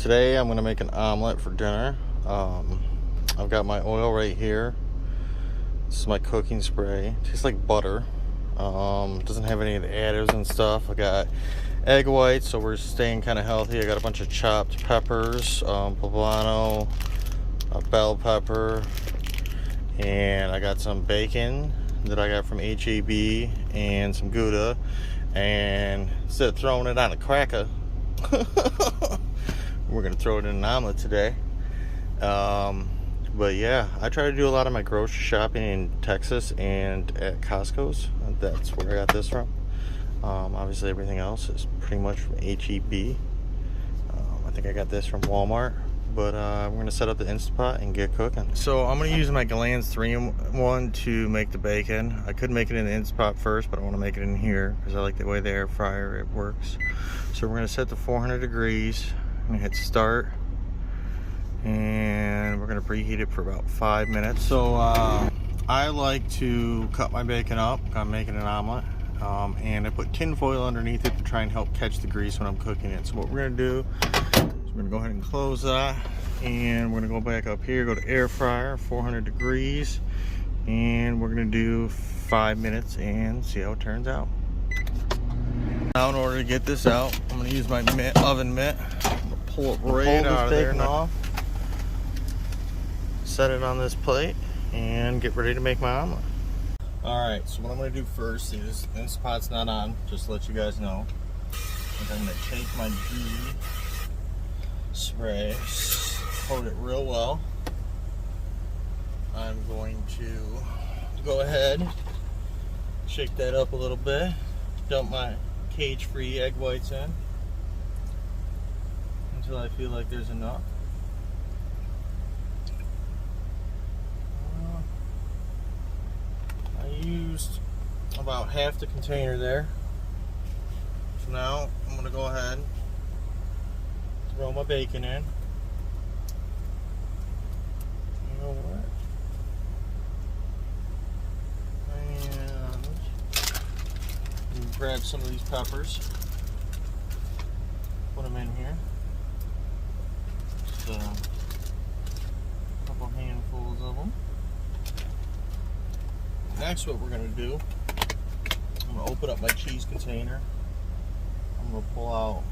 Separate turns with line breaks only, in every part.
Today I'm gonna make an omelet for dinner. I've got my oil right here. This is my cooking spray. Tastes like butter. Doesn't have any of the additives and stuff. I got egg whites, so we're staying kind of healthy. I got a bunch of chopped peppers, poblano, a bell pepper, and I got some bacon that I got from HEB and some Gouda. And instead of throwing it on a cracker, we're gonna throw it in an omelet today. But yeah, I try to do a lot of my grocery shopping in Texas and at Costco's. That's where I got this from. Obviously everything else is pretty much from HEB. I think I got this from Walmart. But we're gonna set up the Insta Pot and get cooking. So I'm gonna use my Glands 3-in-1 to make the bacon. I could make it in the Insta Pot first, but I want to make it in here because I like the way the air fryer it works. So we're gonna set to 400 degrees. I'm gonna hit start, and we're gonna preheat it for about 5 minutes. So I like to cut my bacon up. I'm making an omelet, and I put tin foil underneath it to try and help catch the grease when I'm cooking it. So what we're gonna do, we're gonna go ahead and close that, and we're gonna go back up here, go to air fryer, 400 degrees, and we're gonna do 5 minutes and see how it turns out. Now in order to get this out, I'm gonna use my oven mitt. I'm gonna pull it right out of there now. Set it on this plate and get ready to make my omelet. Alright, so what I'm gonna do first is, this pot's not on, just to let you guys know, is I'm gonna take my ghee spray, coat it real well. I'm going to go ahead, shake that up a little bit, dump my cage-free egg whites in until I feel like there's enough. I used about half the container there. So now I'm going to go ahead, throw my bacon in. You know what? And grab some of these peppers. Put them in here. Just a couple handfuls of them. Next, what we're going to do, I'm going to open up my cheese container. I'm going to pull out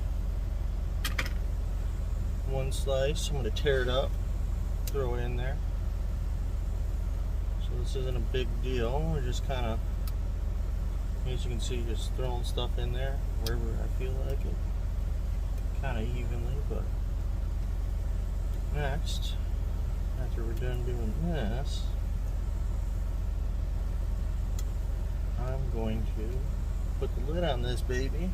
one slice. I'm going to tear it up, throw it in there. So this isn't a big deal. We're just kind of, as you can see, just throwing stuff in there wherever I feel like it, kind of evenly. But next, after we're done doing this, I'm going to put the lid on this baby.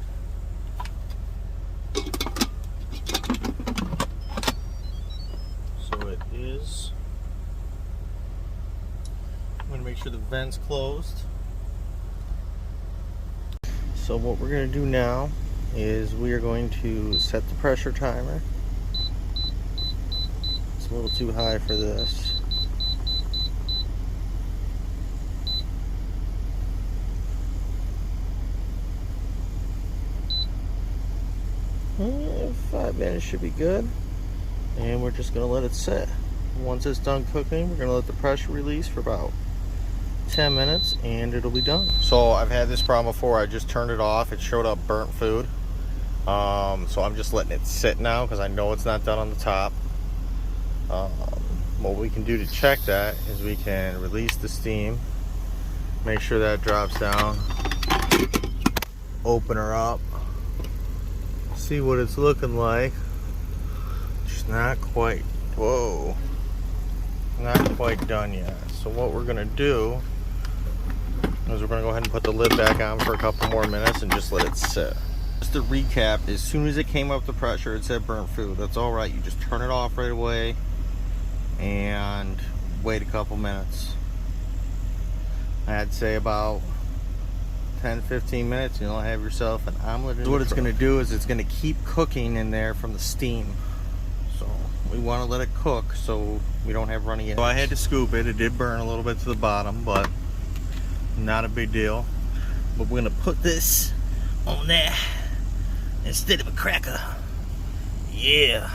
So it is. I'm going to make sure the vent's closed. So what we're going to do now is we are going to set the pressure timer. It's a little too high for this. 5 minutes should be good, and we're just going to let it sit. Once it's done cooking, we're going to let the pressure release for about 10 minutes and it'll be done. So I've had this problem before. I just turned it off. It showed up burnt food. So I'm just letting it sit now because I know it's not done on the top. What we can do to check that is we can release the steam, make sure that drops down, open her up, see what it's looking like. It's not quite, whoa, not quite done yet. So what we're gonna do is we're gonna go ahead and put the lid back on for a couple more minutes and just let it sit. Just to recap, as soon as it came up the pressure, it said burnt food. That's all right. You just turn it off right away and wait a couple minutes. I'd say about 10-15 minutes, you'll have yourself an omelet. What it's going to do is it's going to keep cooking in there from the steam. So we want to let it cook so we don't have runny edges. So I had to scoop it. It did burn a little bit to the bottom, but not a big deal. But we're going to put this on there instead of a cracker. Yeah.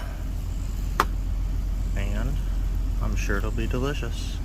I'm sure it'll be delicious.